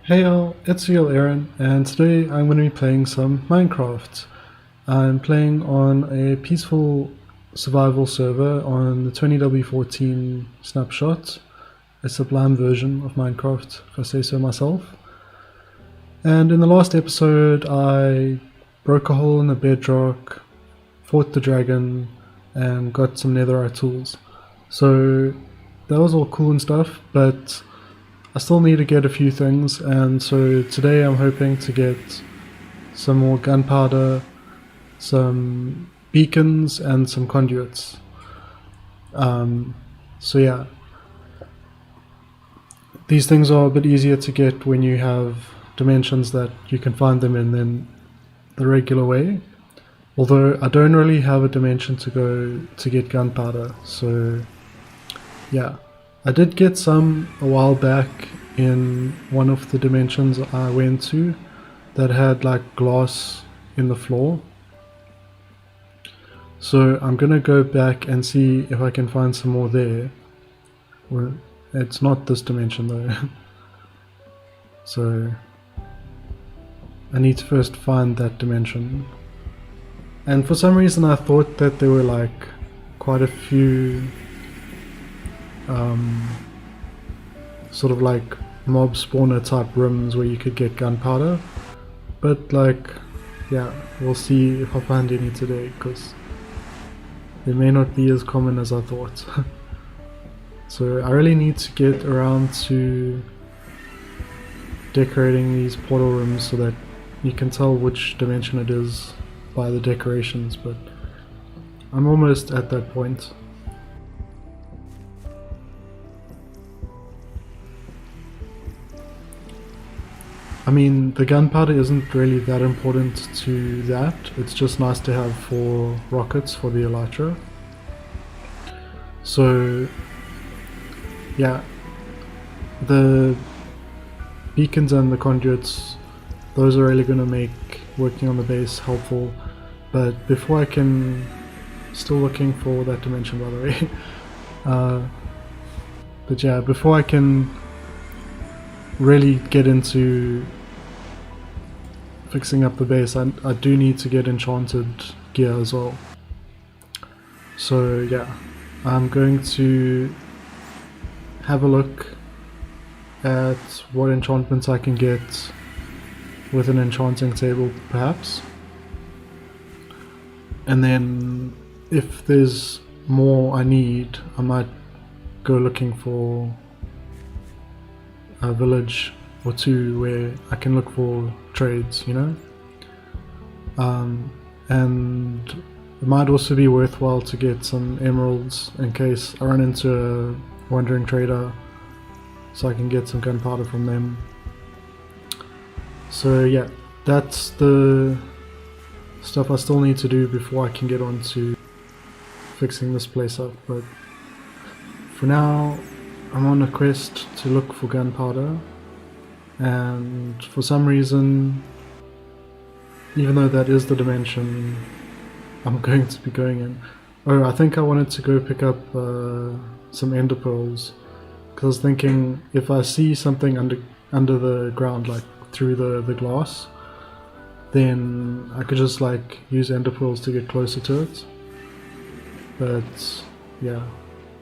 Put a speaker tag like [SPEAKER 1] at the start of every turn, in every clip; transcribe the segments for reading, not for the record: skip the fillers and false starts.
[SPEAKER 1] Hey all, it's Aaron, and today I'm going to be playing some Minecraft. I'm playing on a peaceful survival server on the 20W14 snapshot, a sublime version of Minecraft, if I say so myself. And in the last episode, I broke a hole in the bedrock, fought the dragon, and got some netherite tools. So that was all cool and stuff, but I still need to get a few things, and so today I'm hoping to get some more gunpowder, some beacons, and some conduits. So yeah, these things are a bit easier to get when you have dimensions that you can find them in than the regular way. Although I don't really have a dimension to go to get gunpowder, so yeah. I did get some a while back in one of the dimensions I went to that had like glass in the floor. So I'm gonna go back and see if I can find some more there. Well, it's not this dimension though. So I need to first find that dimension. And for some reason I thought that there were like quite a few sort of like mob spawner type rooms where you could get gunpowder, but like, yeah, we'll see if I find any today, because they may not be as common as I thought. So I really need to get around to decorating these portal rooms so that you can tell which dimension it is by the decorations, but I'm almost at that point. I mean, the gunpowder isn't really that important to that, it's just nice to have for rockets for the elytra. So, yeah, the beacons and the conduits, those are really going to make working on the base helpful, but before I can, still looking for that dimension by the way, but yeah, before I can really get into fixing up the base, I do need to get enchanted gear as well. So yeah, I'm going to have a look at what enchantments I can get with an enchanting table perhaps, and then if there's more I need, I might go looking for a village or two where I can look for trades, you know? And it might also be worthwhile to get some emeralds in case I run into a wandering trader, so I can get some gunpowder from them. So yeah, that's the stuff I still need to do before I can get on to fixing this place up, but for now I'm on a quest to look for gunpowder, and for some reason, even though that is the dimension I'm going to be going in. Oh, I think I wanted to go pick up some ender pearls, because I was thinking if I see something under the ground, like through the glass, then I could just like use ender pearls to get closer to it. But yeah,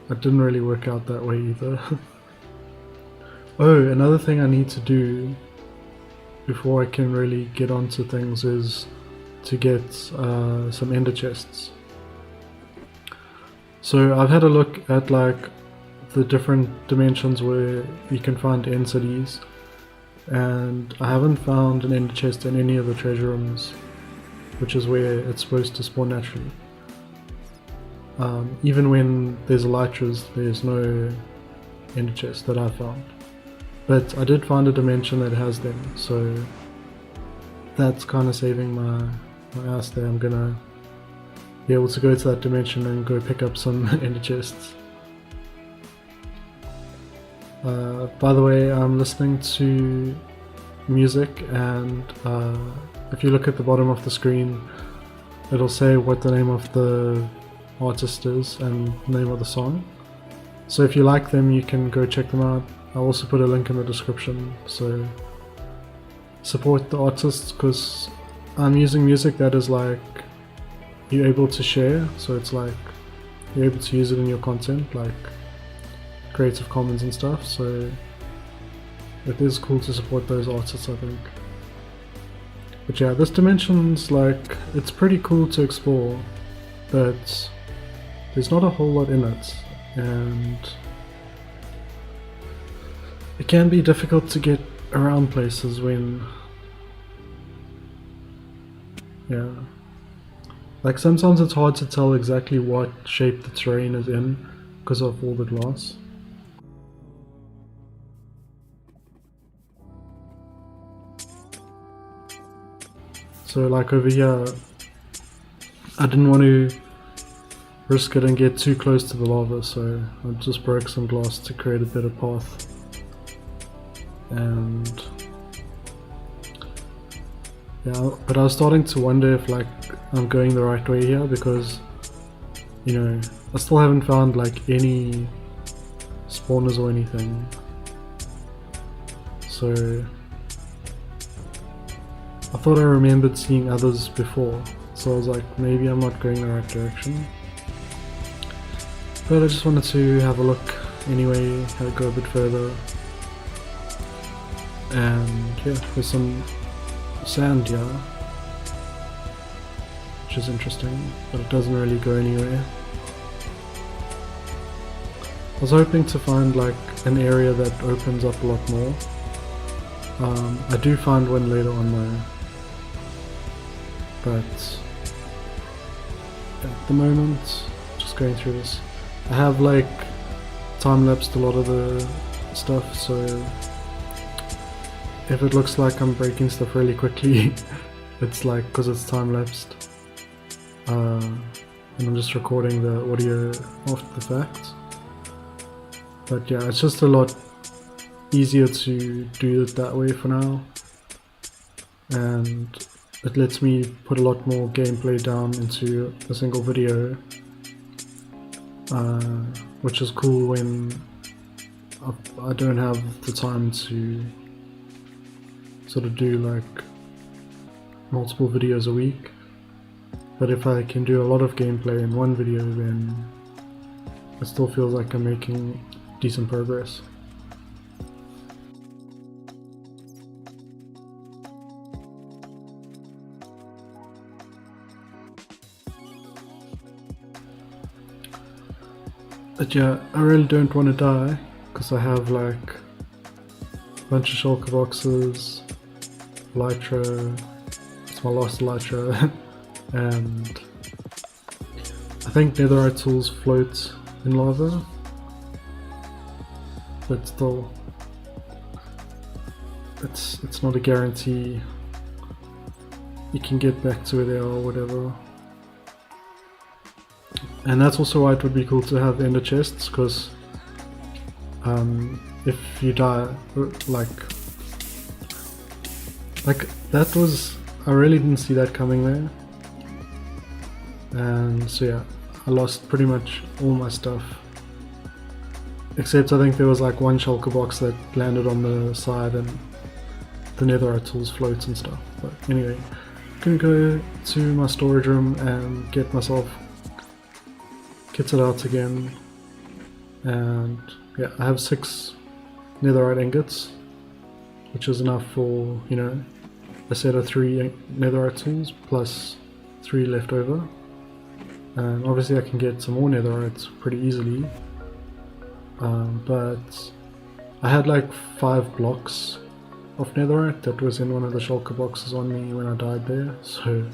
[SPEAKER 1] it didn't really work out that way either. Oh, another thing I need to do before I can really get onto things is to get some ender chests. So I've had a look at like the different dimensions where you can find end cities, and I haven't found an ender chest in any of the treasure rooms, which is where it's supposed to spawn naturally. Even when there's elytras, there's no ender chest that I found. But I did find a dimension that has them, so that's kind of saving my ass there. I'm gonna be able to go to that dimension and go pick up some ender chests. By the way, I'm listening to music, and if you look at the bottom of the screen, it'll say what the name of the artist is and the name of the song. So if you like them, you can go check them out. I'll also put a link in the description, so support the artists, because I'm using music that is like you're able to share, so it's like you're able to use it in your content, like Creative Commons and stuff, so it is cool to support those artists, I think. But yeah, this dimension's like, it's pretty cool to explore, but there's not a whole lot in it, and it can be difficult to get around places when, yeah, like sometimes it's hard to tell exactly what shape the terrain is in because of all the glass. So like over here, I didn't want to risk it and get too close to the lava, so I just broke some glass to create a better path. And yeah, but I was starting to wonder if like I'm going the right way here, because you know, I still haven't found like any spawners or anything. So I thought I remembered seeing others before, so I was like, maybe I'm not going the right direction. But I just wanted to have a look anyway, go a bit further. And yeah, there's some sand here, which is interesting, but it doesn't really go anywhere. I was hoping to find like an area that opens up a lot more. I do find one later on though, but at the moment, just going through this. I have like time-lapsed a lot of the stuff, so if it looks like I'm breaking stuff really quickly, it's like because it's time-lapsed, and I'm just recording the audio after the fact. But yeah, it's just a lot easier to do it that way for now, and it lets me put a lot more gameplay down into a single video, which is cool when I don't have the time to sort of do like multiple videos a week. But if I can do a lot of gameplay in one video, then it still feels like I'm making decent progress. But yeah, I really don't want to die, because I have like a bunch of shulker boxes, elytra, it's my last elytra, and I think netherite tools float in lava, but still, it's not a guarantee you can get back to where they are or whatever. And that's also why it would be cool to have ender chests, because if you die, like that was, I really didn't see that coming there, and so yeah, I lost pretty much all my stuff, except I think there was like one shulker box that landed on the side and the netherite tools floats and stuff. But anyway, I'm gonna go to my storage room and get myself kitted out again, and yeah, I have 6 netherite ingots, which is enough for, you know, a set of 3 netherite tools plus 3 left over. And obviously I can get some more netherite pretty easily, but I had like 5 blocks of netherite that was in one of the shulker boxes on me when I died there, so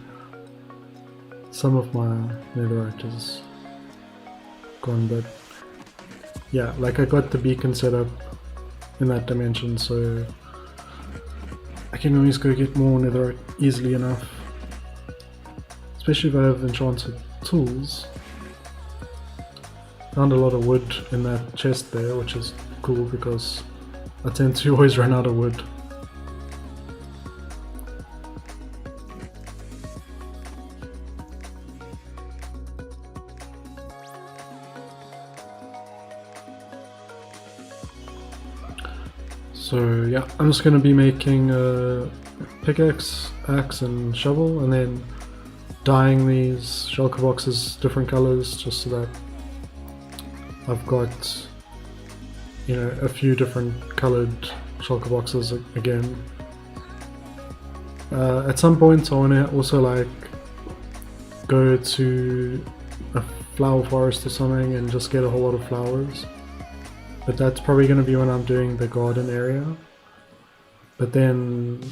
[SPEAKER 1] some of my netherite is gone. But yeah, like I got the beacon set up in that dimension, so I can always go get more netherite easily enough, especially if I have enchanted tools. Found a lot of wood in that chest there, which is cool because I tend to always run out of wood. So So yeah, I'm just going to be making a pickaxe, axe and shovel, and then dyeing these shulker boxes different colors just so that I've got, you know, a few different colored shulker boxes again. At some point I want to also like go to a flower forest or something and just get a whole lot of flowers, but that's probably going to be when I'm doing the garden area. But then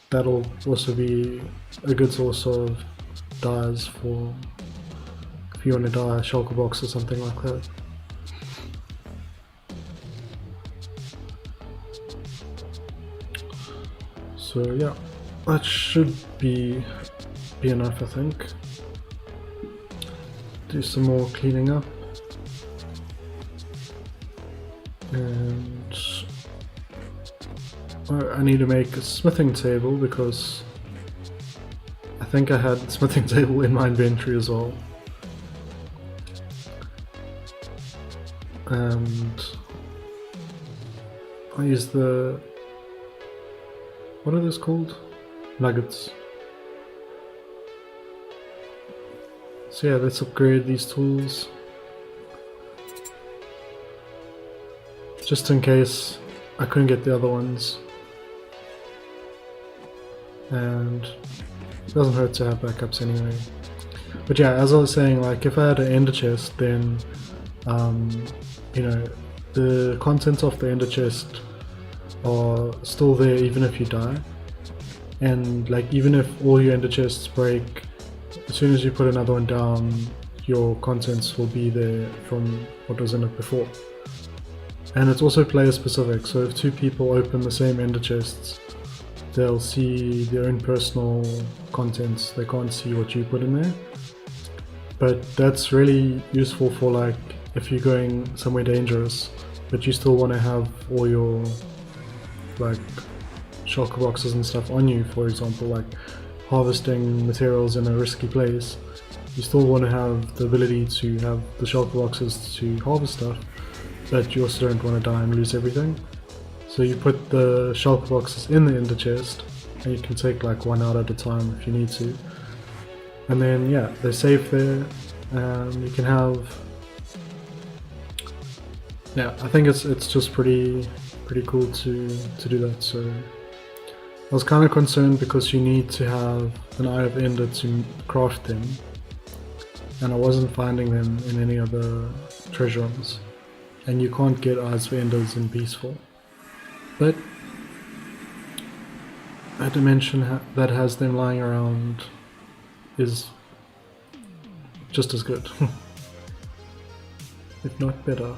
[SPEAKER 1] that'll also be a good source of dyes for if you want to dye a shulker box or something like that. So yeah, that should be enough, I think. Do some more cleaning up, and I need to make a smithing table because I think I had a smithing table in my inventory as well. And I use the, what are those called? Nuggets. So yeah, let's upgrade these tools. Just in case I couldn't get the other ones. And it doesn't hurt to have backups anyway. But yeah, as I was saying, like if I had an ender chest, then you know, the contents of the ender chest are still there even if you die. And like even if all your ender chests break, as soon as you put another one down, your contents will be there from what was in it before. And it's also player specific, so if two people open the same ender chests, they'll see their own personal contents, they can't see what you put in there. But that's really useful for like if you're going somewhere dangerous, but you still want to have all your like shulker boxes and stuff on you, for example, like harvesting materials in a risky place. You still want to have the ability to have the shulker boxes to harvest stuff, but you also don't want to die and lose everything. So you put the shulker boxes in the ender chest, and you can take like one out at a time if you need to. And then yeah, they're safe there, and you can have, yeah, I think it's just pretty cool to do that. So I was kind of concerned because you need to have an Eye of Ender to craft them, and I wasn't finding them in any other treasure rooms, and you can't get Eyes of Enders in Peaceful. But a dimension that has them lying around is just as good, if not better.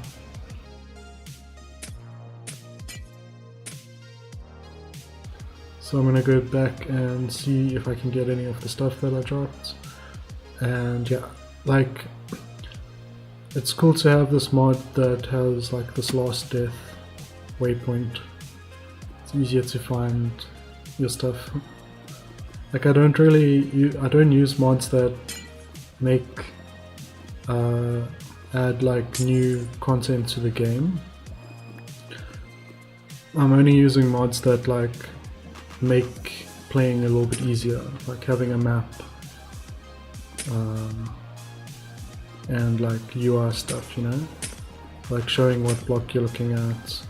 [SPEAKER 1] So I'm gonna go back and see if I can get any of the stuff that I dropped. And yeah, like, it's cool to have this mod that has like this last death waypoint. It's easier to find your stuff. Like I don't use mods that make add like new content to the game. I'm only using mods that like make playing a little bit easier, like having a map and like UI stuff, you know, like showing what block you're looking at,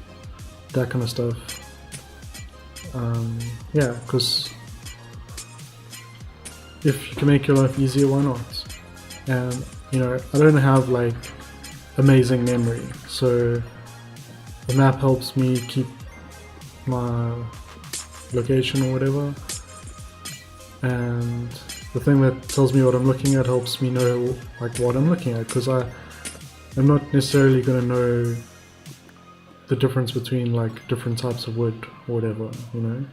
[SPEAKER 1] that kind of stuff. Yeah, because if you can make your life easier, why not? And you know, I don't have like amazing memory, so the map helps me keep my location or whatever, and the thing that tells me what I'm looking at helps me know like what I'm looking at, because I'm not necessarily going to know the difference between like different types of wood or whatever, you know.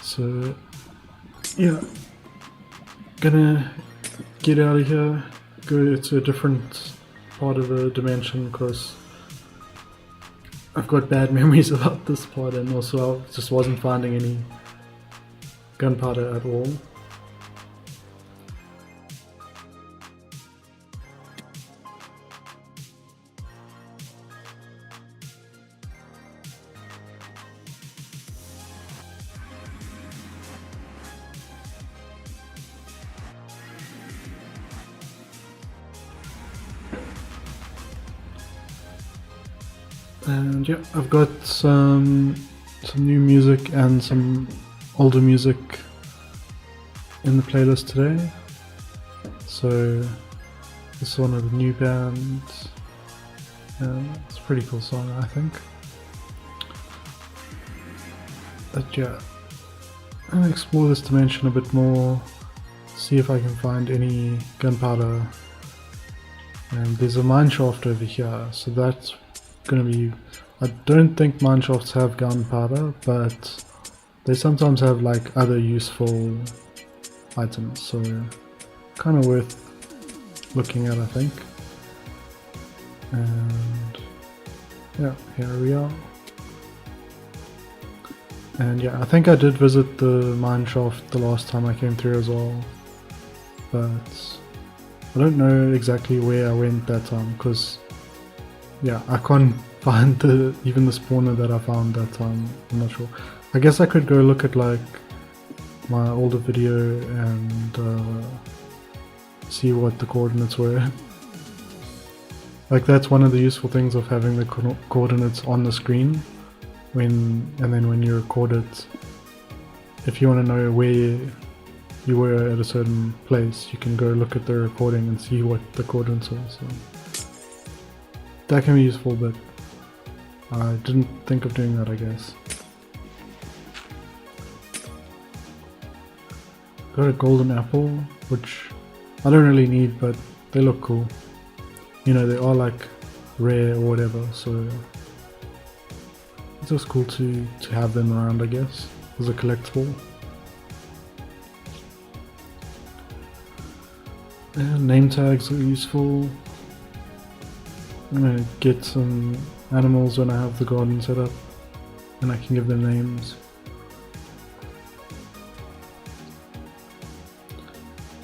[SPEAKER 1] So yeah, gonna get out of here, go to a different part of the dimension because I've got bad memories about this part, and also I just wasn't finding any gunpowder at all. And yeah, I've got some new music and some older music in the playlist today. So this is one of the new bands. It's a pretty cool song, I think. But yeah, I'm gonna explore this dimension a bit more, see if I can find any gunpowder. And there's a mine shaft over here, so that's gonna be... I don't think mine shafts have gunpowder, but they sometimes have like other useful items, so kind of worth looking at, I think. And yeah, here we are. And yeah, I think I did visit the mine shaft the last time I came through as well, but I don't know exactly where I went that time, because yeah, I can't find even the spawner that I found that time. I'm not sure. I guess I could go look at like my older video and see what the coordinates were. Like that's one of the useful things of having the coordinates on the screen and then when you record it, if you want to know where you were at a certain place, you can go look at the recording and see what the coordinates are. So that can be useful, but I didn't think of doing that, I guess. Got a golden apple, which I don't really need, but they look cool. You know, they are like rare or whatever, so it's just cool to have them around, I guess, as a collectible. And name tags are useful. I'm gonna get some animals when I have the garden set up, and I can give them names.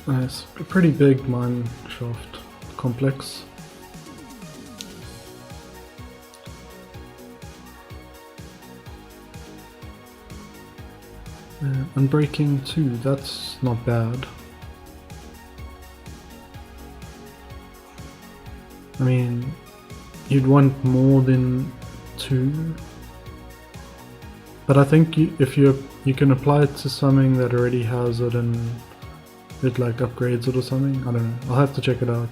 [SPEAKER 1] It's a pretty big mine shaft complex. Unbreaking 2, that's not bad. I mean, you'd want more than 2, but I think if you can apply it to something that already has it and it like upgrades it or something. I don't know, I'll have to check it out,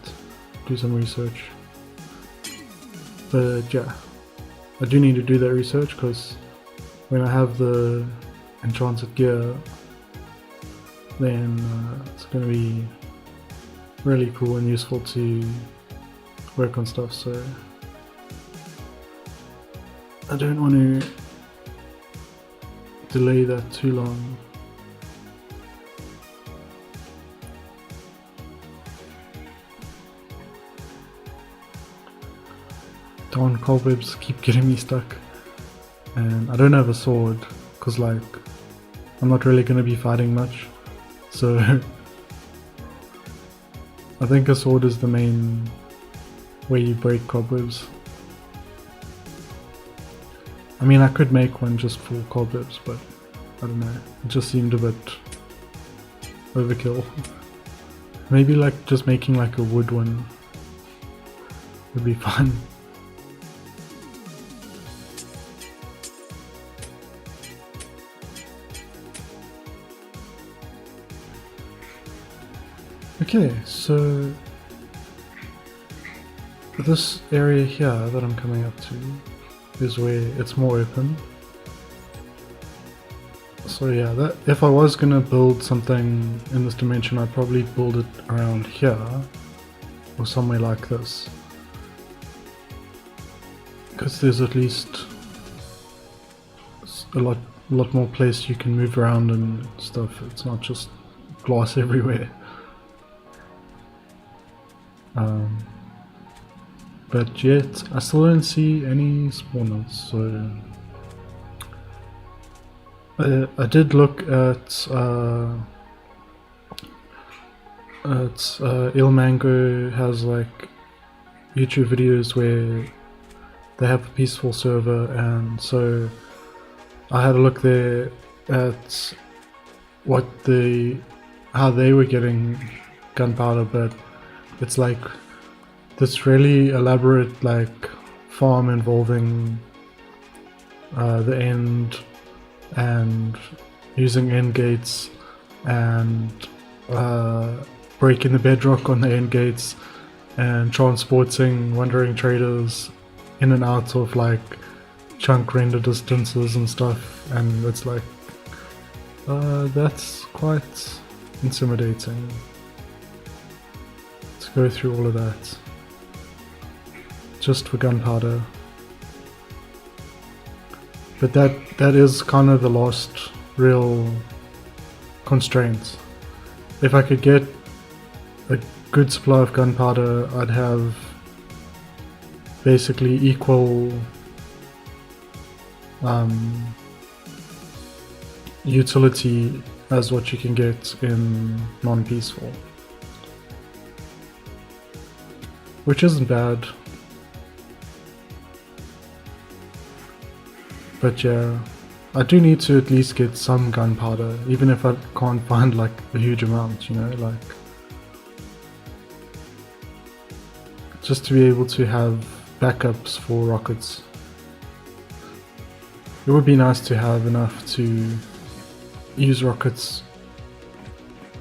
[SPEAKER 1] do some research. But yeah, I do need to do that research, because when I have the enchanted gear, then it's going to be really cool and useful to work on stuff, so I don't want to delay that too long. Darn, cobwebs keep getting me stuck, and I don't have a sword, because like I'm not really going to be fighting much, so I think a sword is the main way you break cobwebs. I mean, I could make one just for cobwebs, but I don't know, it just seemed a bit overkill. Maybe like just making like a wood one would be fun. Okay, so this area here that I'm coming up to is where it's more open. So yeah, that if I was gonna build something in this dimension, I'd probably build it around here or somewhere like this, because there's at least a lot more place you can move around and stuff. It's not just glass everywhere. But yet I still don't see any spawners, so I did look at Ilmango has like YouTube videos where they have a peaceful server, and so I had a look there at how they were getting gunpowder, but it's like this really elaborate like farm involving the end and using end gates and breaking the bedrock on the end gates and transporting wandering traders in and out of like chunk render distances and stuff, and it's like that's quite intimidating to go through all of that just for gunpowder. But that is kind of the last real constraint. If I could get a good supply of gunpowder, I'd have basically equal utility as what you can get in non-peaceful, which isn't bad. But yeah, I do need to at least get some gunpowder, even if I can't find like a huge amount, you know, like just to be able to have backups for rockets. It would be nice to have enough to use rockets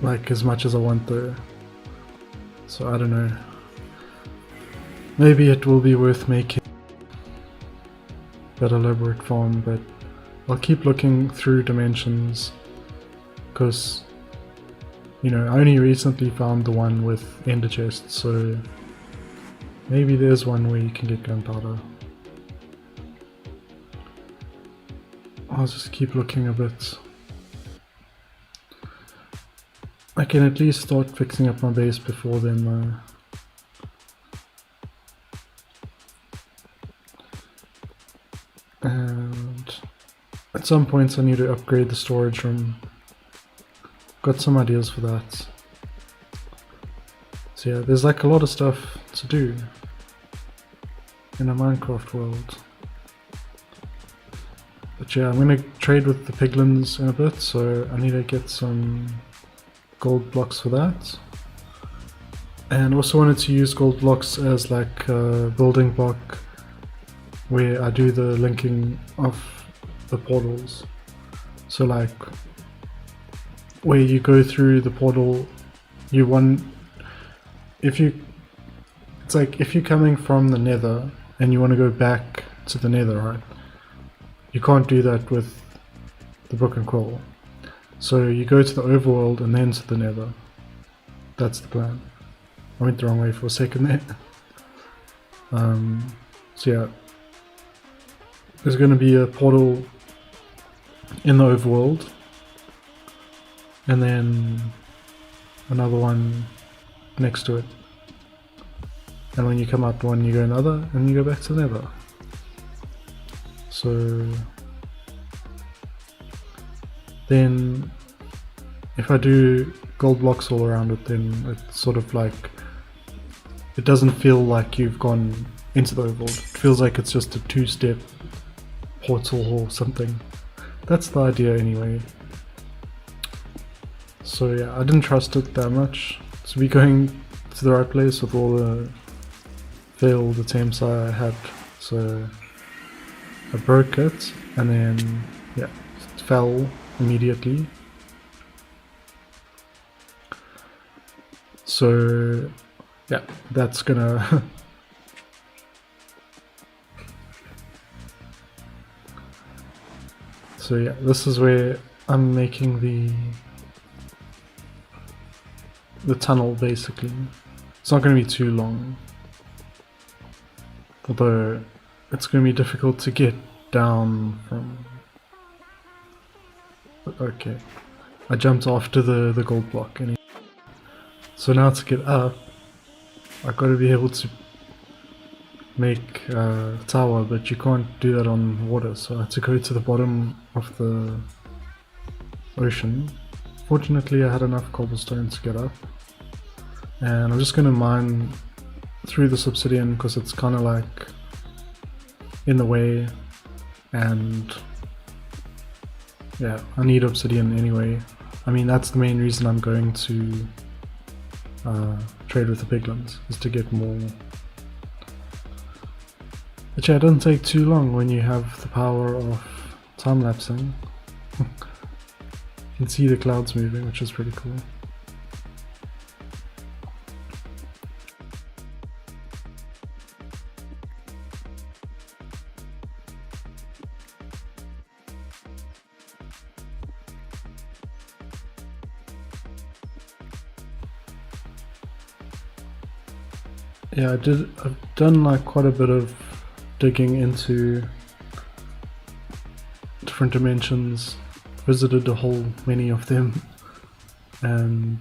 [SPEAKER 1] like as much as I want though. So I don't know. Maybe it will be worth making that elaborate farm, but I'll keep looking through dimensions because, you know, I only recently found the one with ender chests, so maybe there's one where you can get gunpowder. I'll just keep looking a bit. I can at least start fixing up my base before then though. And at some points I need to upgrade the storage room. Got some ideas for that. So yeah, there's like a lot of stuff to do in a Minecraft world. But yeah, I'm gonna trade with the piglins in a bit, so I need to get some gold blocks for that. And also wanted to use gold blocks as like a building block where I do the linking of the portals. So like where you go through the portal, you want, it's like if you're coming from the nether and you want to go back to the nether, right? You can't do that with the book and quill. So you go to the overworld and then to the nether. That's the plan. I went the wrong way for a second there. So yeah, there's going to be a portal in the overworld, and then another one next to it. And when you come out one, you go another, and you go back to the nether. So then if I do gold blocks all around it, then it's sort of like, it doesn't feel like you've gone into the overworld. It feels like it's just a two-step portal or something. That's the idea anyway. So yeah, I didn't trust it that much to be going to the right place with all the failed attempts I had. So I broke it, and then yeah, it fell immediately. So yeah, that's gonna so yeah, this is where I'm making the tunnel basically. It's not going to be too long, although it's going to be difficult to get down from. Okay, I jumped after the gold block anyway. So now to get up, I've got to be able to make a tower, but you can't do that on water, so I had to go to the bottom of the ocean. Fortunately I had enough cobblestone to get up, and I'm just going to mine through this obsidian because it's kind of like in the way, and yeah, I need obsidian anyway. I mean, that's the main reason I'm going to trade with the piglins, is to get more But yeah, it doesn't take too long when you have the power of time-lapsing. You can see the clouds moving, which is pretty cool. Yeah, I've done like quite a bit of digging into different dimensions, visited a whole many of them, and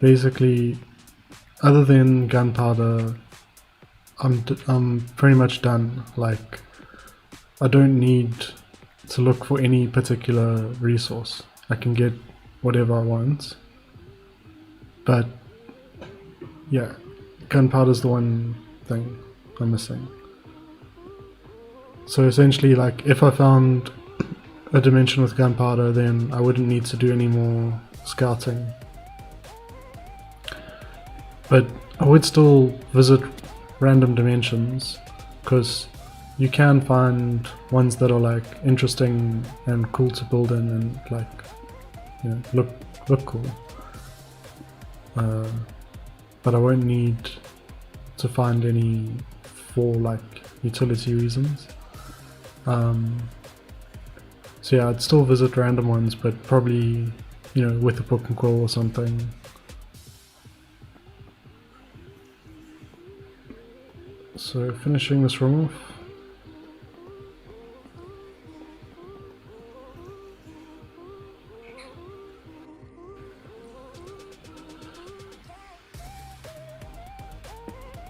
[SPEAKER 1] basically, other than gunpowder, I'm pretty much done. Like, I don't need to look for any particular resource. I can get whatever I want, but yeah, gunpowder's the one thing I'm missing. So essentially, like, if I found a dimension with gunpowder, then I wouldn't need to do any more scouting. But I would still visit random dimensions, because you can find ones that are like interesting and cool to build in and like, you know, look cool. But I won't need to find any for like utility reasons. So yeah, I'd still visit random ones, but probably, you know, with a book and quill or something. So finishing this room off.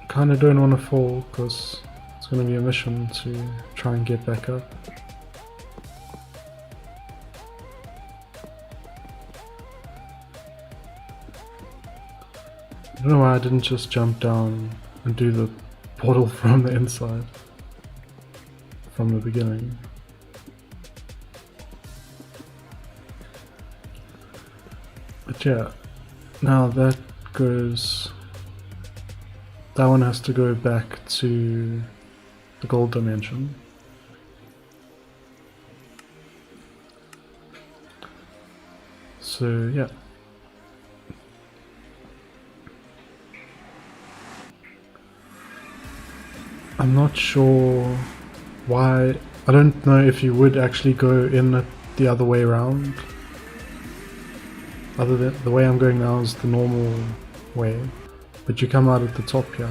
[SPEAKER 1] Kinda don't want to fall because it's going to be a mission to try and get back up. I don't know why I didn't just jump down and do the portal from the inside from the beginning. But yeah, now that one has to go back to the gold dimension. So yeah. I'm not sure why. I don't know if you would actually go in the other way around. Other than the way I'm going now is the normal way, but you come out at the top here.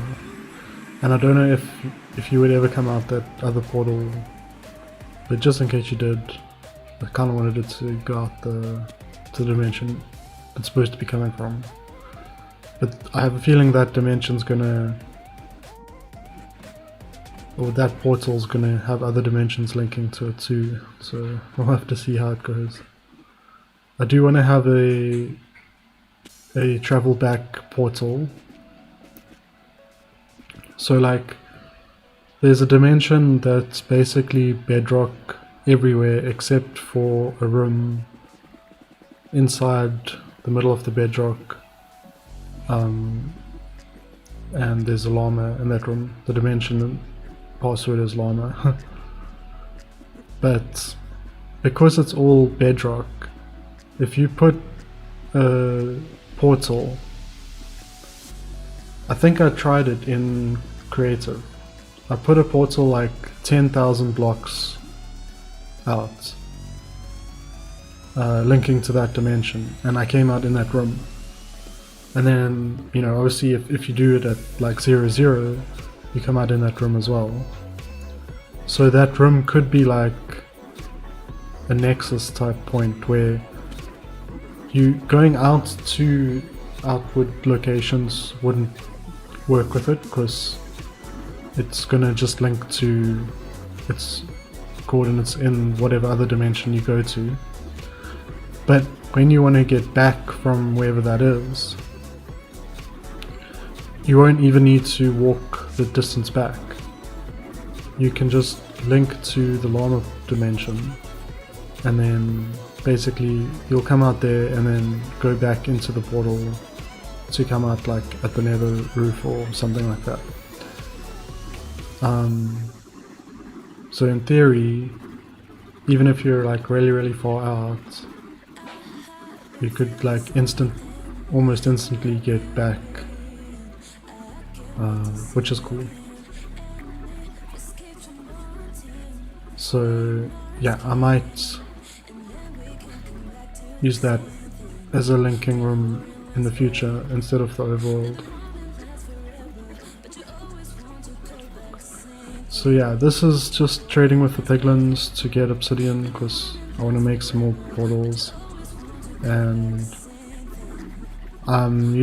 [SPEAKER 1] And I don't know if you would ever come out that other portal, but just in case you did, I kind of wanted it to go out to the dimension it's supposed to be coming from. But I have a feeling that dimension's gonna, or that portal's gonna have other dimensions linking to it too, so we'll have to see how it goes. I do want to have a travel back portal. So like, there's a dimension that's basically bedrock everywhere except for a room inside the middle of the bedrock, and there's a llama in that room. The dimension password is llama. But because it's all bedrock, if you put a portal, I think I tried it in creative. I put a portal like 10,000 blocks out, linking to that dimension, and I came out in that room. And then, you know, obviously if you do it at like 0, 0, you come out in that room as well. So that room could be like a nexus type point where you going out to outward locations wouldn't work with it, because it's gonna just link to its coordinates in whatever other dimension you go to. But when you want to get back from wherever that is, you won't even need to walk the distance back. You can just link to the llama dimension, and then basically you'll come out there and then go back into the portal to come out like at the nether roof or something like that. So in theory, even if you're like really far out, you could like almost instantly get back, which is cool. So yeah, I might use that as a linking room in the future instead of the overworld. So yeah, this is just trading with the piglins to get obsidian because I want to make some more portals, and I'm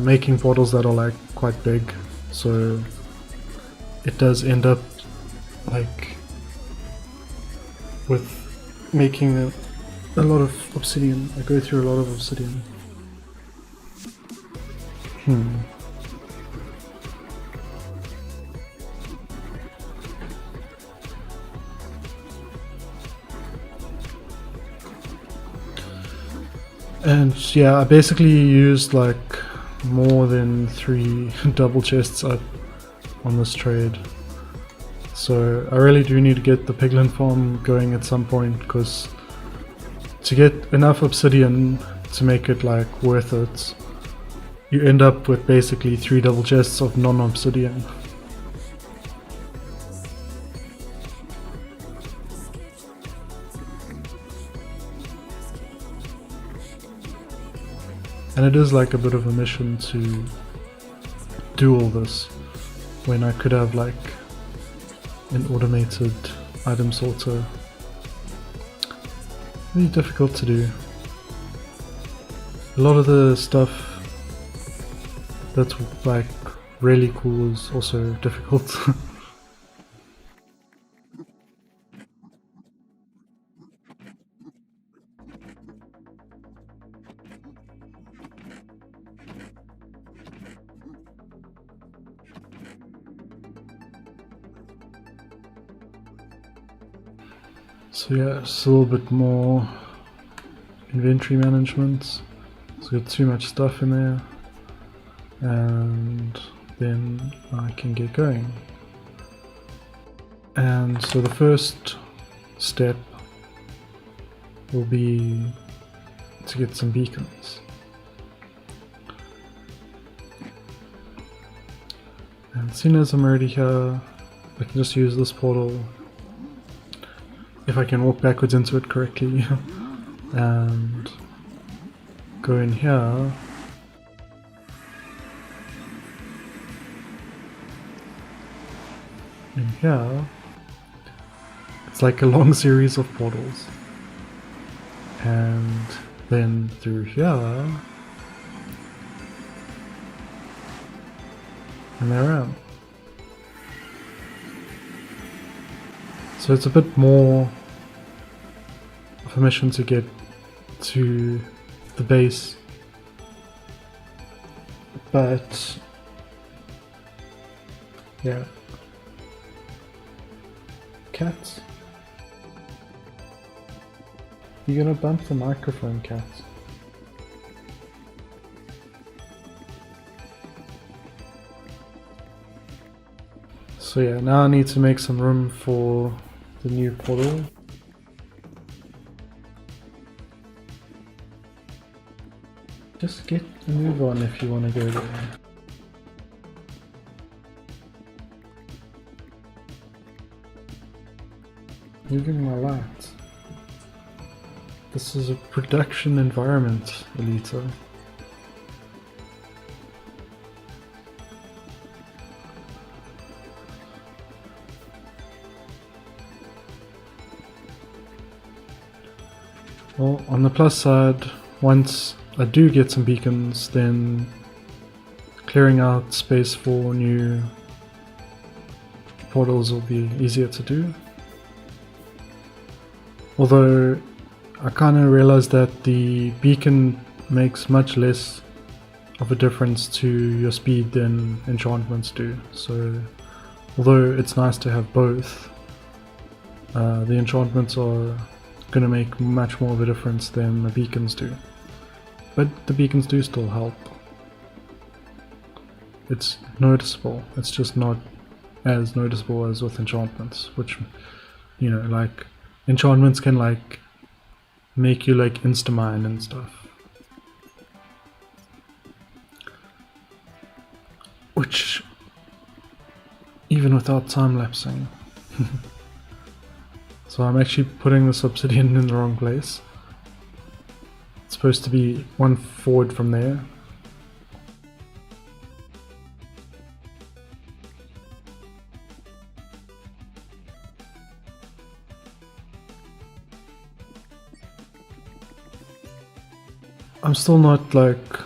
[SPEAKER 1] making portals that are like quite big, so it does end up like with making a lot of obsidian. I go through a lot of obsidian. And yeah, I basically used like more than 3 double chests up on this trade. So I really do need to get the piglin farm going at some point, because to get enough obsidian to make it like worth it, you end up with basically 3 double chests of non-obsidian. And it is like a bit of a mission to do all this when I could have like an automated item sorter. Really difficult to do. A lot of the stuff that's like really cool is also difficult. So yeah, it's a little bit more inventory management. It's got too much stuff in there, and then I can get going. And so the first step will be to get some beacons. And as soon as I'm already here, I can just use this portal, if I can walk backwards into it correctly, and go in here. In here, it's like a long series of portals, and then through here, and there I am. So it's a bit more of a mission to get to the base, but yeah. Cats? You're gonna bump the microphone, cats. So yeah, now I need to make some room for the new portal. Just get a move on if you want to go there. Moving my light. This is a production environment, Elita. Well, on the plus side, once I do get some beacons, then clearing out space for new portals will be easier to do. Although I kind of realized that the beacon makes much less of a difference to your speed than enchantments do. So although it's nice to have both, the enchantments are going to make much more of a difference than the beacons do. But the beacons do still help. It's noticeable, it's just not as noticeable as with enchantments, which, you know, like enchantments can like make you like insta-mine and stuff, which even without time-lapsing. So I'm actually putting this obsidian in the wrong place. It's supposed to be one forward from there. I'm still not like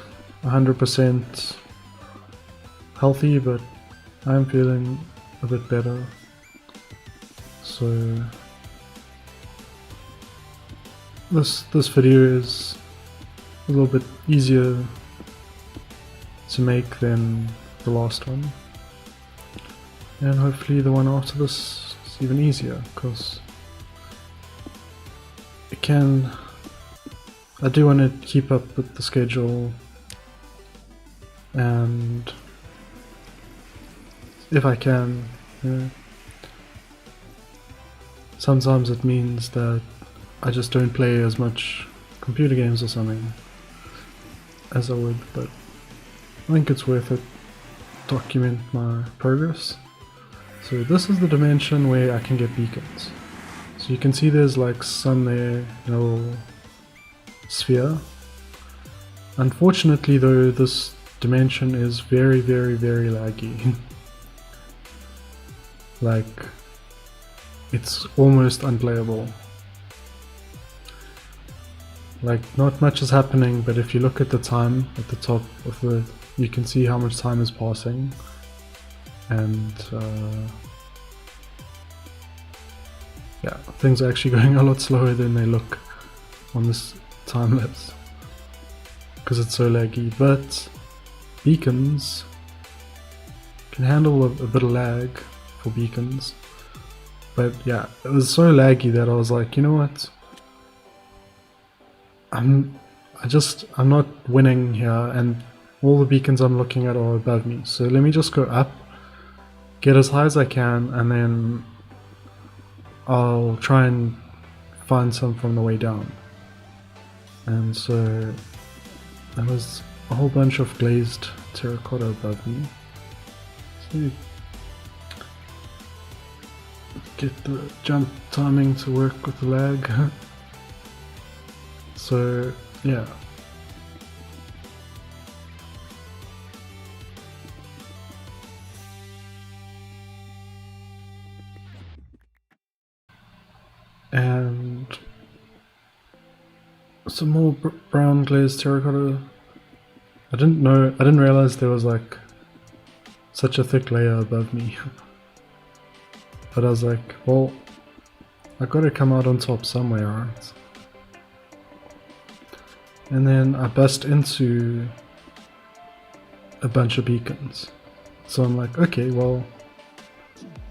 [SPEAKER 1] 100% healthy, but I'm feeling a bit better. So this video is a little bit easier to make than the last one, and hopefully the one after this is even easier, because I do want to keep up with the schedule, and if I can, you know, sometimes it means that I just don't play as much computer games or something as I would, but I think it's worth it to document my progress. So this is the dimension where I can get beacons. So you can see there's like sun there, you know, sphere. Unfortunately though, this dimension is very laggy. Like, it's almost unplayable. Like, not much is happening, but if you look at the time at the top of the, you can see how much time is passing, and yeah, things are actually going a lot slower than they look on this time lapse because it's so laggy. But beacons can handle a bit of lag for beacons, but yeah, it was so laggy that I was like, you know what, I'm not winning here, and all the beacons I'm looking at are above me, so let me just go up, get as high as I can, and then I'll try and find some from the way down. And so there was a whole bunch of glazed terracotta above me. So get the jump timing to work with the lag. So yeah. And some more brown glazed terracotta. I didn't realize there was like such a thick layer above me. But I was like, well, I gotta come out on top somewhere, right? And then I bust into a bunch of beacons. So I'm like, okay, well,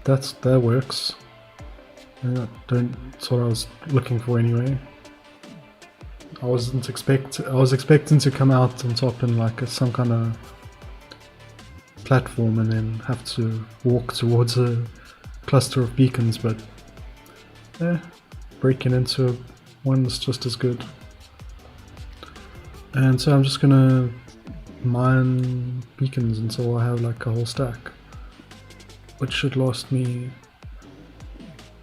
[SPEAKER 1] that works. That's what I was looking for anyway. I was expecting to come out on top in like some kind of platform and then have to walk towards a cluster of beacons, but breaking into one is just as good. And so I'm just gonna mine beacons until I have like a whole stack, which should last me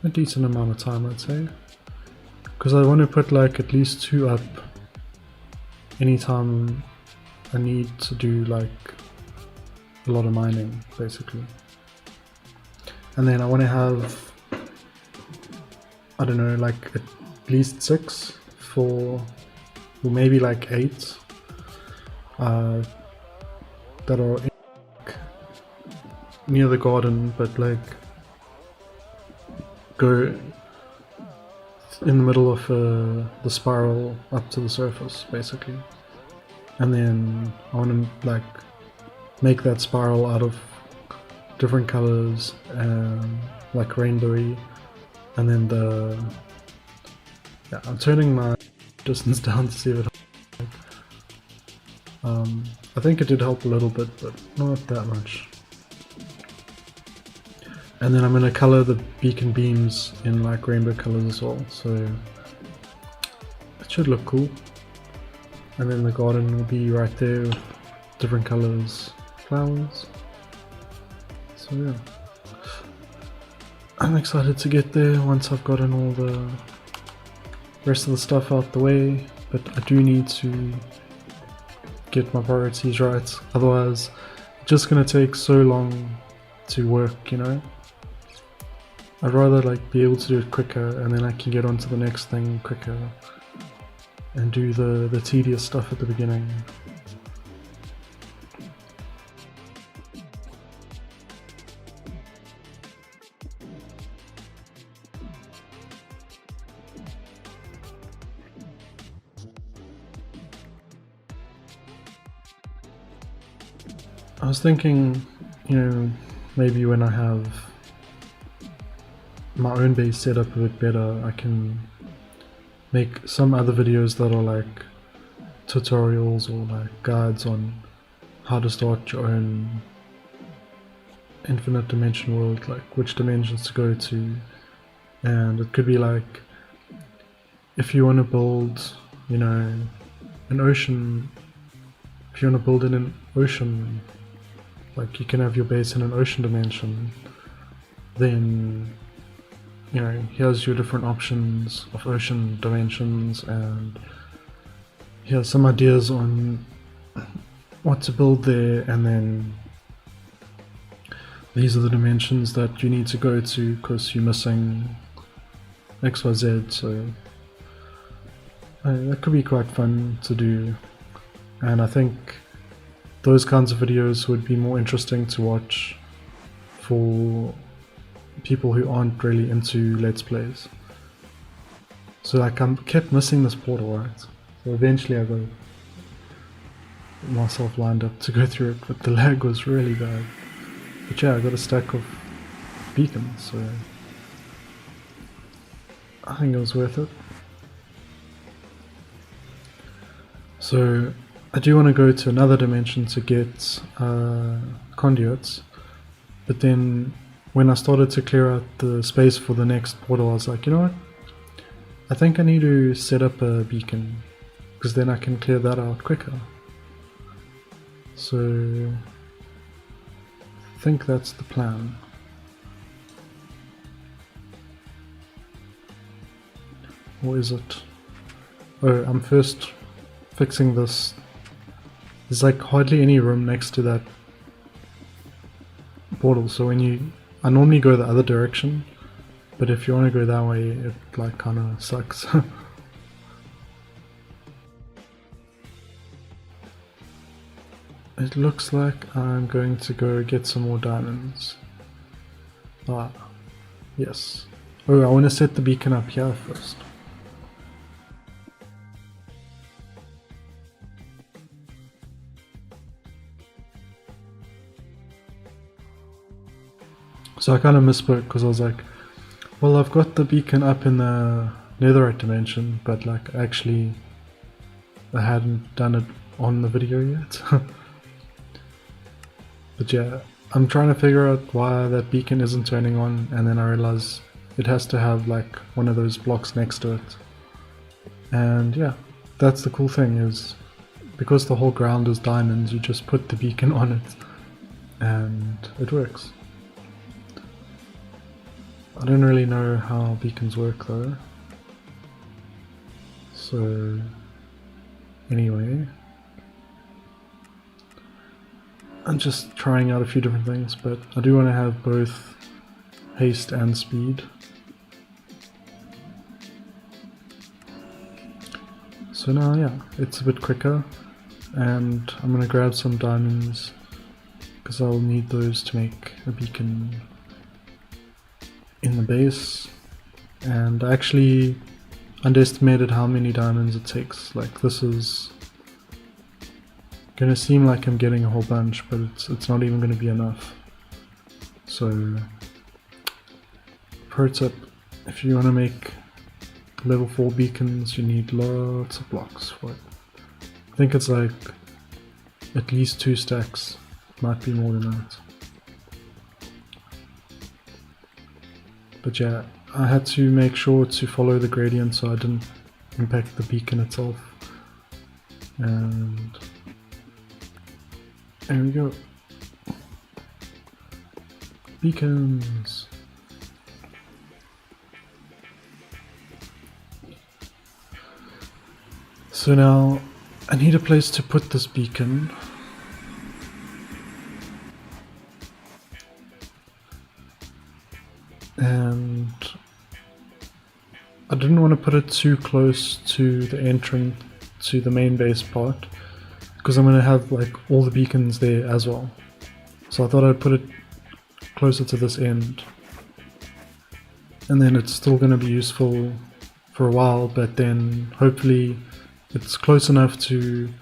[SPEAKER 1] a decent amount of time, I'd say, because I want to put like at least 2 up anytime I need to do like a lot of mining, basically. And then I want to have, I don't know, like at least 6 for, or maybe like 8 that are near the garden, but like go in the middle of the spiral up to the surface, basically. And then I want to like make that spiral out of different colors, like rainbowy. And then I'm turning my distance down to see if it I think it did help a little bit, but not that much. And then I'm going to color the beacon beams in like rainbow colors as well, so it should look cool. And then the garden will be right there with different colors, flowers. So yeah, I'm excited to get there once I've gotten all the rest of the stuff out the way, but I do need to get my priorities right, otherwise it's just going to take so long to work, you know. I'd rather like be able to do it quicker, and then I can get on to the next thing quicker and do the tedious stuff at the beginning. I was thinking, you know, maybe when I have my own base set up a bit better, I can make some other videos that are like tutorials or like guides on how to start your own infinite dimension world, like which dimensions to go to. And it could be like, if you want to build, you know, an ocean, if you want to build in an ocean, like you can have your base in an ocean dimension, then, you know, here's your different options of ocean dimensions, and here's some ideas on what to build there, and then these are the dimensions that you need to go to because you're missing XYZ. So that could be quite fun to do, and I think those kinds of videos would be more interesting to watch for people who aren't really into Let's Plays. So like I kept missing this portal, right? So eventually I got myself lined up to go through it, but the lag was really bad. But yeah, I got a stack of beacons, so I think it was worth it. So I do want to go to another dimension to get conduits, but then when I started to clear out the space for the next portal, I was like, you know what, I think I need to set up a beacon, because then I can clear that out quicker. So I think that's the plan. Or is it? Oh, I'm first fixing this. There's like hardly any room next to that portal, so when I normally go the other direction, but if you want to go that way, it like kind of sucks. It looks like I'm going to go get some more diamonds. Ah, yes. Oh, I want to set the beacon up here first. So I kind of misspoke because I was like, well, I've got the beacon up in the netherite dimension, but like actually I hadn't done it on the video yet. But yeah, I'm trying to figure out why that beacon isn't turning on, and then I realize it has to have like one of those blocks next to it. And yeah, that's the cool thing, is because the whole ground is diamonds, you just put the beacon on it and it works. I don't really know how beacons work though. So anyway, I'm just trying out a few different things, but I do want to have both haste and speed. So now, yeah, it's a bit quicker, and I'm going to grab some diamonds because I'll need those to make a beacon in the base. And I actually underestimated how many diamonds it takes. Like, this is gonna seem like I'm getting a whole bunch, but it's not even gonna be enough. So, pro tip, if you want to make level 4 beacons, you need lots of blocks for it. I think it's like at least 2 stacks, might be more than that. But yeah, I had to make sure to follow the gradient so I didn't impact the beacon itself. And there we go. Beacons. So now I need a place to put this beacon. And I didn't want to put it too close to the entrance to the main base part, because I'm going to have like all the beacons there as well. So I thought I'd put it closer to this end, and then it's still going to be useful for a while, but then hopefully it's close enough to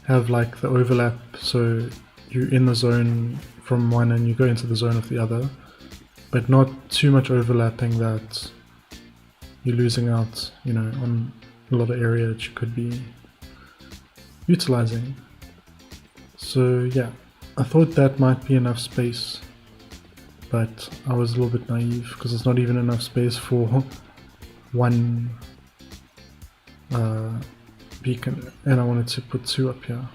[SPEAKER 1] have like the overlap, so you're in the zone from one and you go into the zone of the other, but not too much overlapping that you're losing out, you know, on a lot of area that you could be utilizing. So yeah, I thought that might be enough space, but I was a little bit naive because it's not even enough space for one beacon, and I wanted to put two up here.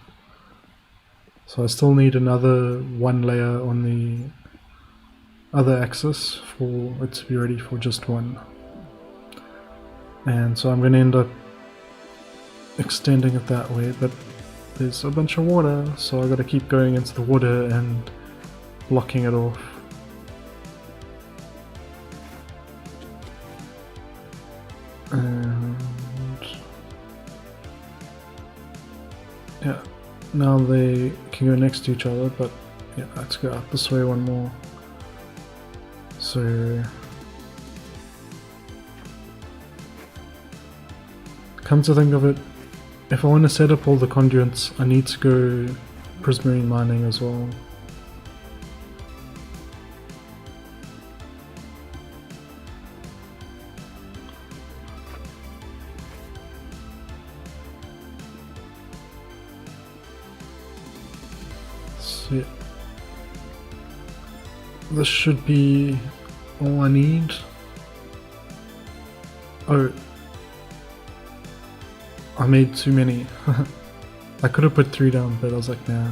[SPEAKER 1] So I still need another one layer on the other axis for it to be ready for just one. And so I'm going to end up extending it that way, but there's a bunch of water, so I got to keep going into the water and blocking it off. And yeah, now they can go next to each other, but yeah, let's go up this way one more. So come to think of it, if I want to set up all the conduits, I need to go prismarine mining as well. So yeah, this should be all I need. Oh, I made too many. I could have put 3 down, but I was like, nah.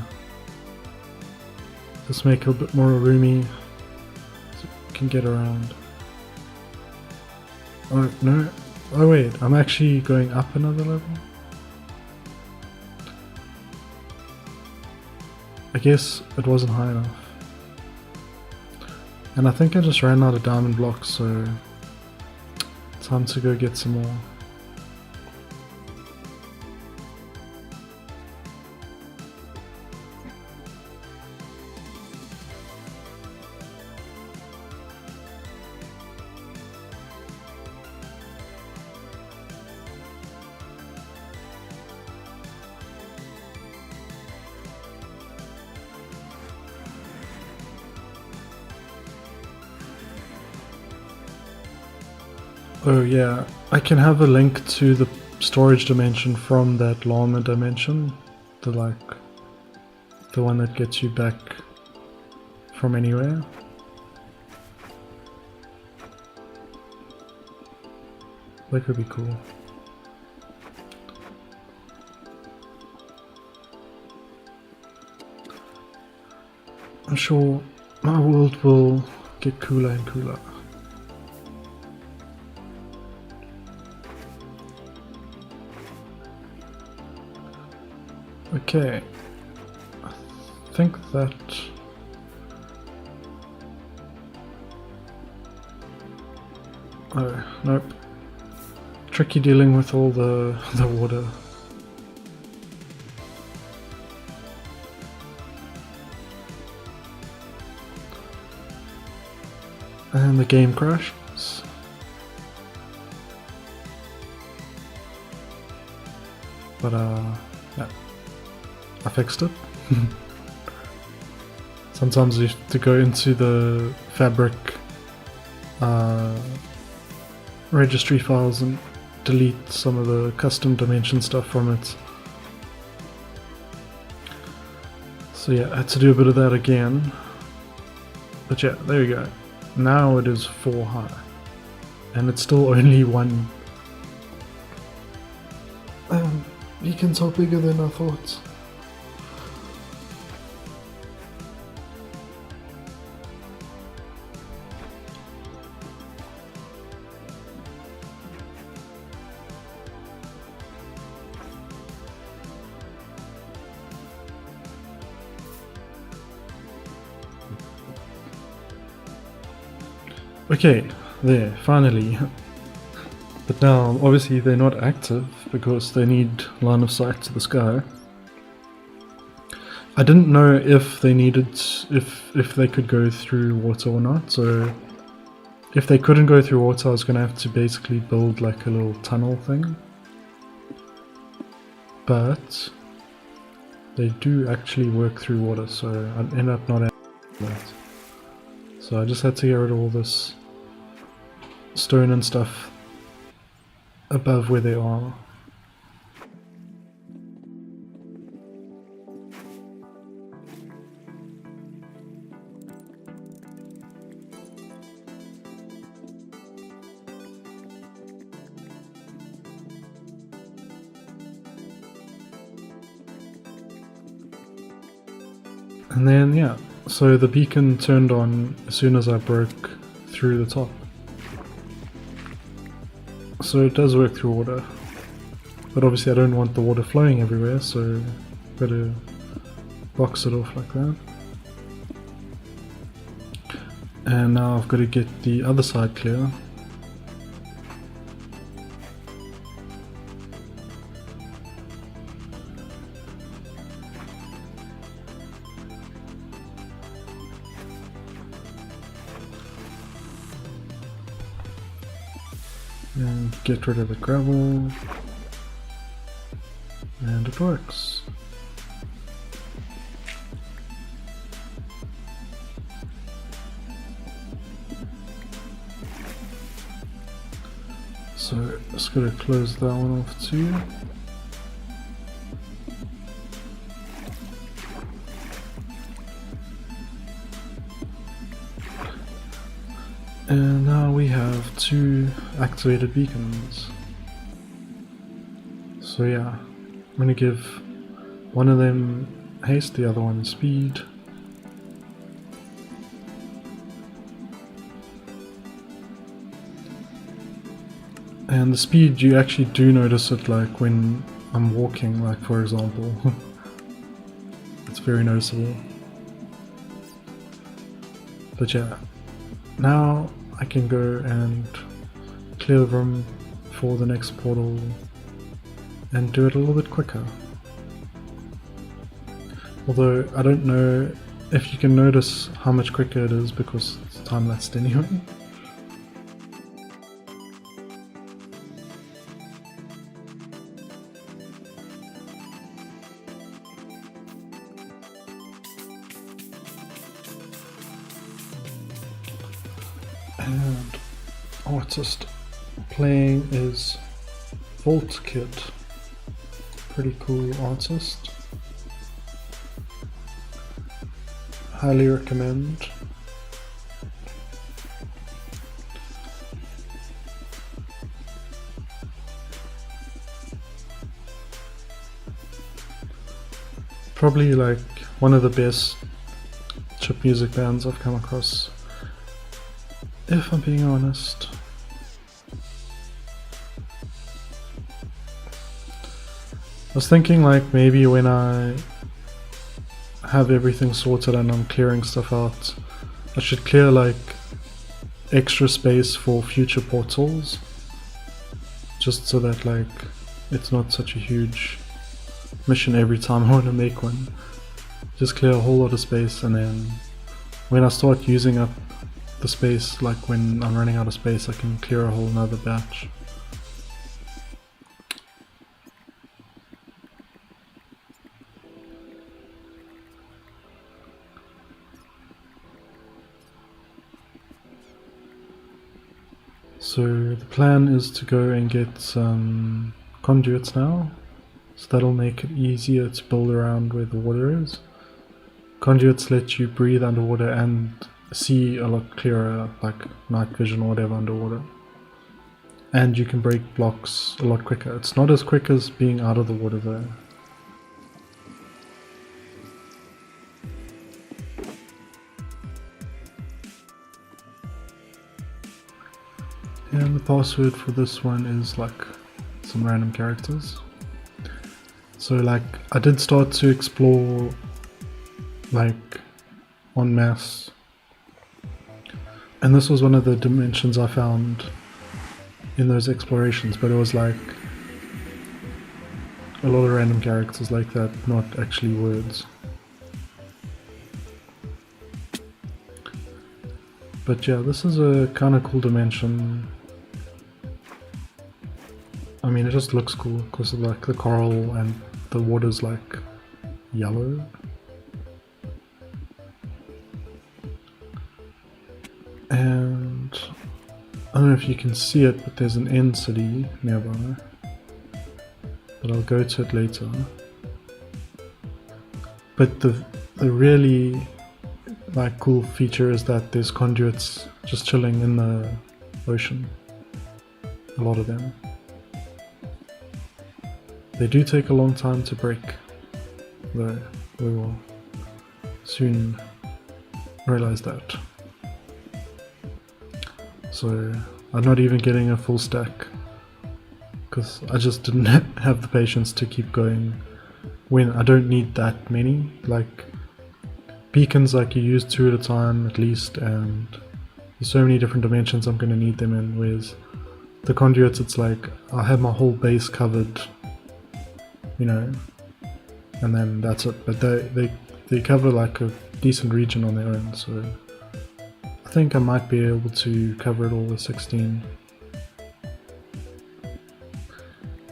[SPEAKER 1] Just make it a bit more roomy so you can get around. Oh, no. Oh wait, I'm actually going up another level? I guess it wasn't high enough. And I think I just ran out of diamond blocks, so time to go get some more. Oh yeah, I can have a link to the storage dimension from that llama dimension, the one that gets you back from anywhere. That could be cool. I'm sure my world will get cooler and cooler. Okay, I think that oh, nope. Tricky dealing with all the water. And the game crashes. But yeah. I fixed it. Sometimes you have to go into the fabric registry files and delete some of the custom dimension stuff from it. So yeah, I had to do a bit of that again. But yeah, there you go. now it is 4 high, and it's still only one. Beacons are bigger than I thought. Okay, there, finally. But now, obviously they're not active because they need line of sight to the sky. I didn't know if they needed, if they could go through water or not, so if they couldn't go through water I was going to have to basically build like a little tunnel thing. But they do actually work through water, so I end up not having that. So I just had to get rid of all this stone and stuff above where they are. And then yeah, so the beacon turned on as soon as I broke through the top. So it does work through water, but obviously I don't want the water flowing everywhere, so better box it off like that. And now I've got to get the other side clear. And get rid of the gravel, and it works. So just gotta close that one off too. And now we have 2 activated beacons. So yeah, I'm gonna give one of them haste, the other one speed. And the speed, you actually do notice it like when I'm walking, like for example. It's very noticeable. But yeah, now I can go and clear the room for the next portal and do it a little bit quicker. Although I don't know if you can notice how much quicker it is because it's time-lapsed anyway. And artist playing is Vault Kid. Pretty cool artist. Highly recommend. Probably like one of the best chip music bands I've come across, if I'm being honest. I was thinking like maybe when I have everything sorted and I'm clearing stuff out, I should clear like extra space for future portals, just so that like it's not such a huge mission every time I want to make one. Just clear a whole lot of space, and then when I start using up the space, like when I'm running out of space, I can clear a whole nother batch. So the plan is to go and get some conduits now, so that'll make it easier to build around where the water is. Conduits let you breathe underwater and see a lot clearer, like night vision or whatever underwater. And you can break blocks a lot quicker. It's not as quick as being out of the water though. And the password for this one is like some random characters. So like I did start to explore like en masse, and this was one of the dimensions I found in those explorations, but it was like a lot of random characters like that, not actually words. But yeah, this is a kind of cool dimension. I mean, it just looks cool because of like the coral and the water's like yellow. And I don't know if you can see it, but there's an end city nearby. But I'll go to it later. But the really like cool feature is that there's conduits just chilling in the ocean. A lot of them. They do take a long time to break, though we will soon realize that. So I'm not even getting a full stack because I just didn't have the patience to keep going when I don't need that many. Like beacons, like you use 2 at a time at least, and there's so many different dimensions I'm going to need them in, whereas the conduits, it's like I have my whole base covered, you know, and then that's it. But they cover like a decent region on their own, so I think I might be able to cover it all with 16.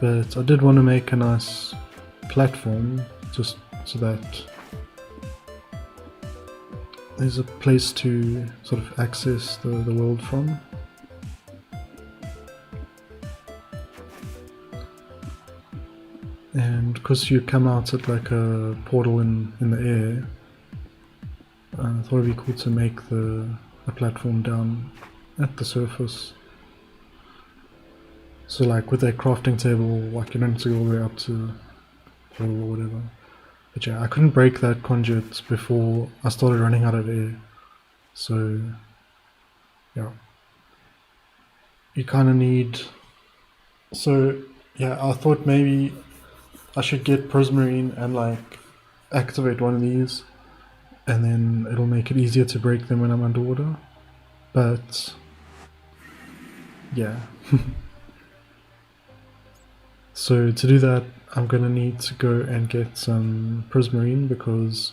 [SPEAKER 1] But I did want to make a nice platform just so that there's a place to sort of access the world from. And because you come out at like a portal in the air, I thought it'd be cool to make a platform down at the surface. So like with that crafting table, like you don't have to go all the way up to portal or whatever. But yeah, I couldn't break that conduit before I started running out of air. So yeah, you kind of need. So yeah, I thought maybe I should get Prismarine and like activate one of these, and then it'll make it easier to break them when I'm underwater. But yeah. So to do that, I'm gonna need to go and get some Prismarine because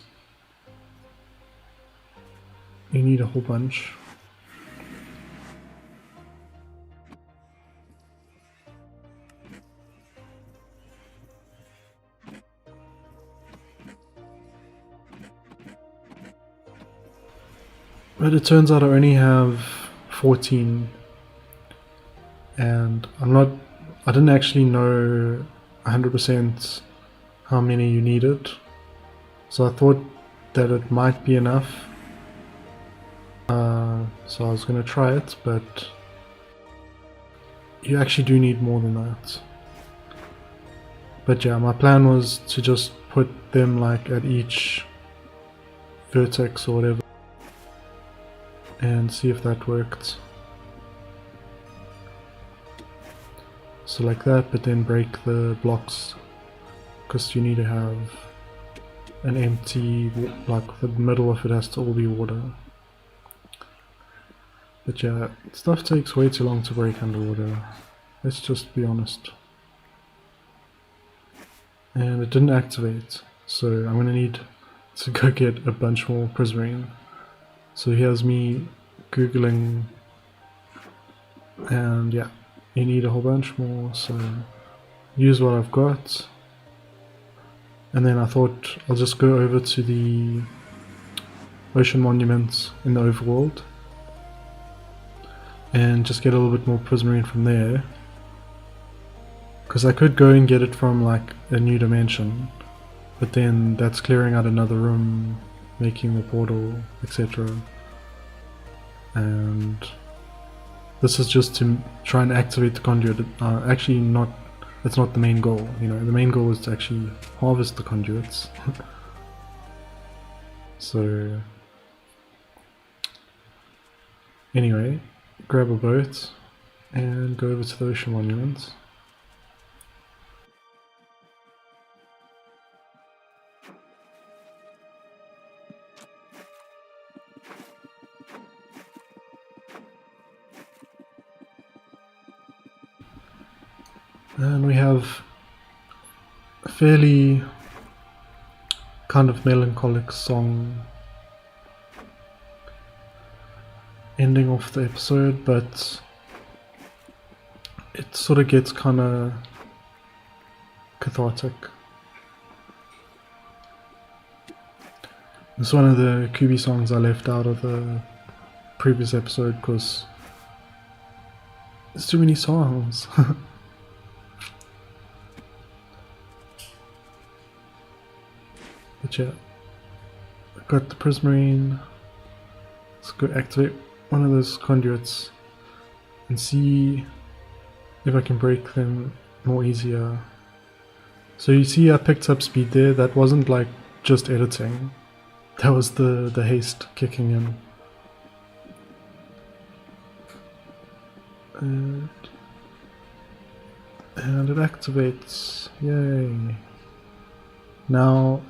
[SPEAKER 1] you need a whole bunch. But it turns out I only have 14, and I didn't actually know 100% how many you needed, so I thought that it might be enough. So I was going to try it, but you actually do need more than that. But yeah, my plan was to just put them like at each vertex or whatever and see if that worked. So like that, but then break the blocks because you need to have an empty, like the middle of it has to all be water. But yeah, stuff takes way too long to break underwater, let's just be honest. And it didn't activate, so I'm gonna need to go get a bunch more Prismarine. So here's me googling, and yeah, you need a whole bunch more, so use what I've got. And then I thought I'll just go over to the ocean monuments in the overworld and just get a little bit more Prismarine from there, because I could go and get it from like a new dimension, but then that's clearing out another room, making the portal, etc. and this is just to try and activate the conduit. Actually not, it's not the main goal, you know, the main goal is to actually harvest the conduits. So anyway, grab a boat and go over to the ocean monument. And we have a fairly kind of melancholic song ending off the episode, but it sort of gets kind of cathartic. It's one of the Kubbi songs I left out of the previous episode because there's too many songs. But yeah, I've got the prismarine. Let's go activate one of those conduits and see if I can break them more easier. So you see I picked up speed there. That wasn't like just editing, that was the haste kicking in. And it activates, yay. Now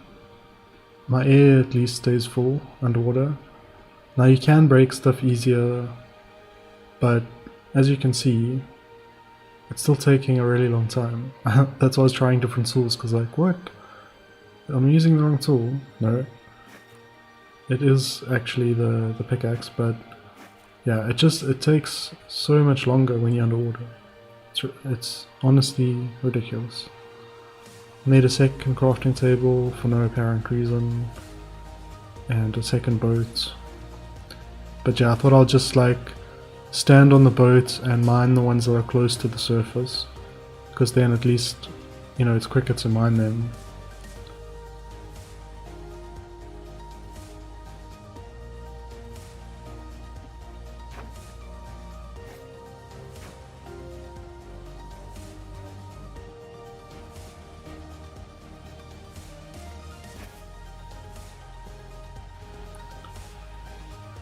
[SPEAKER 1] my air at least stays full underwater. Now you can break stuff easier, but as you can see, it's still taking a really long time. That's why I was trying different tools, because like, what? I'm using the wrong tool. No. It is actually the pickaxe, but yeah, it takes so much longer when you're underwater. It's honestly ridiculous. Made a second crafting table for no apparent reason, and a second boat. But yeah, I thought I'll just like stand on the boat and mine the ones that are close to the surface, because then at least, you know, it's quicker to mine them.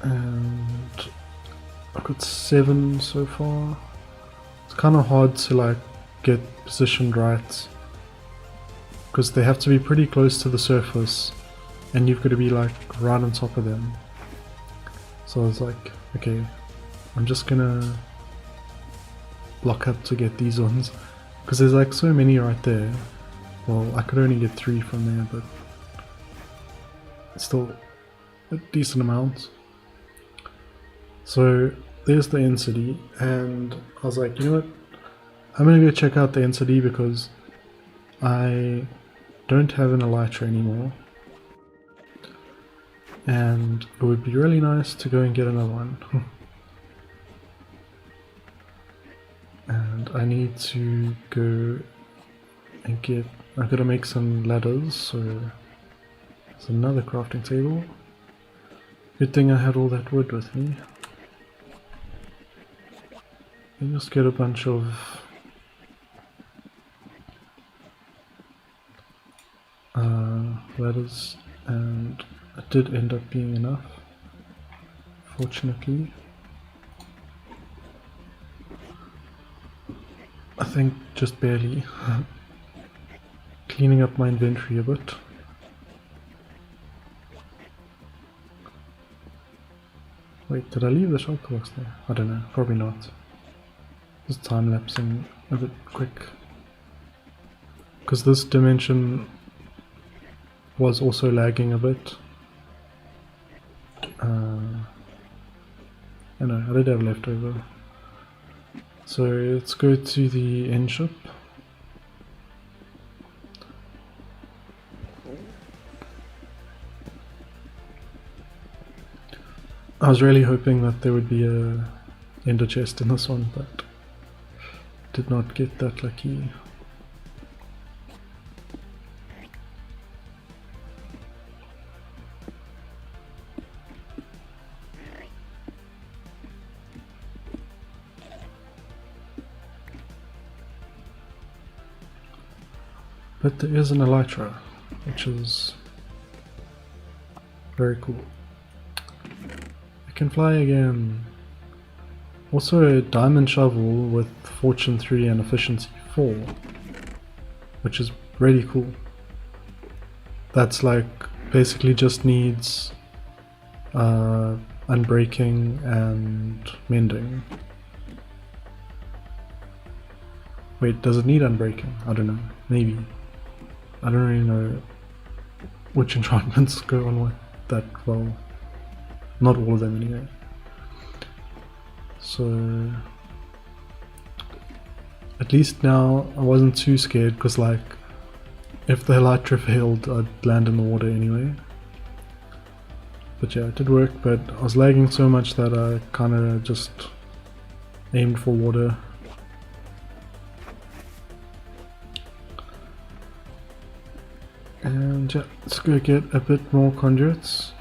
[SPEAKER 1] And I've got 7 so far. It's kind of hard to like get positioned right, because they have to be pretty close to the surface and you've got to be like right on top of them. So I was like, okay, I'm just gonna block up to get these ones, because there's like so many right there. Well, I could only get 3 from there, but it's still a decent amount. So there's the end city, and I was like, you know what, I'm gonna go check out the end city because I don't have an elytra anymore, and it would be really nice to go and get another one. And I need to go and get, I've got to make some ladders, so there's another crafting table. Good thing I had all that wood with me. And just get a bunch of ladders, and it did end up being enough, fortunately. I think just barely. Cleaning up my inventory a bit. Wait, did I leave the shulker box there? I don't know, probably not. Just time-lapsing a bit quick, because this dimension was also lagging a bit. I know, I did have leftover. So let's go to the end ship. I was really hoping that there would be a ender chest in this one, but did not get that lucky. But there is an elytra, which is very cool. I can fly again. Also a diamond shovel with fortune 3 and efficiency 4, which is really cool. That's like basically just needs unbreaking and mending. Wait, does it need unbreaking? I don't know. Maybe. I don't really know which enchantments go on with that well. Not all of them anyway. So at least now I wasn't too scared, because like if the elytra failed I'd land in the water anyway. But yeah, it did work, but I was lagging so much that I kinda just aimed for water. And yeah, let's go get a bit more conduits.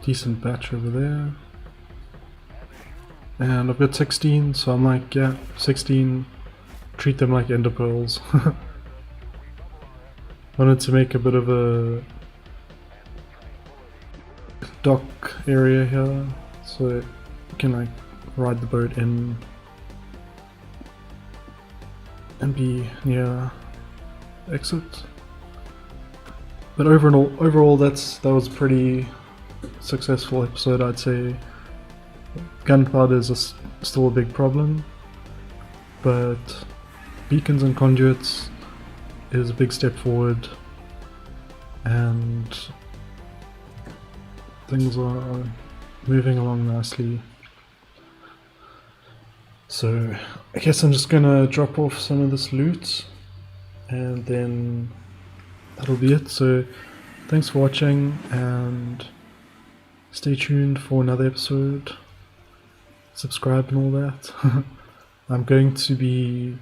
[SPEAKER 1] Decent batch over there. And I've got 16, so I'm like, yeah, 16, treat them like ender pearls. Wanted to make a bit of a dock area here, so you can like ride the boat in and be near exit. But overall that was a pretty successful episode, I'd say. Gunpowder is still a big problem, but beacons and conduits is a big step forward, and things are moving along nicely. So I guess I'm just gonna drop off some of this loot and then that'll be it. So thanks for watching and stay tuned for another episode. Subscribe and all that. I'm going to be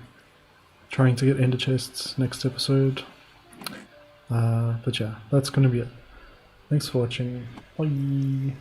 [SPEAKER 1] trying to get ender chests next episode. But yeah, that's going to be it. Thanks for watching. Bye.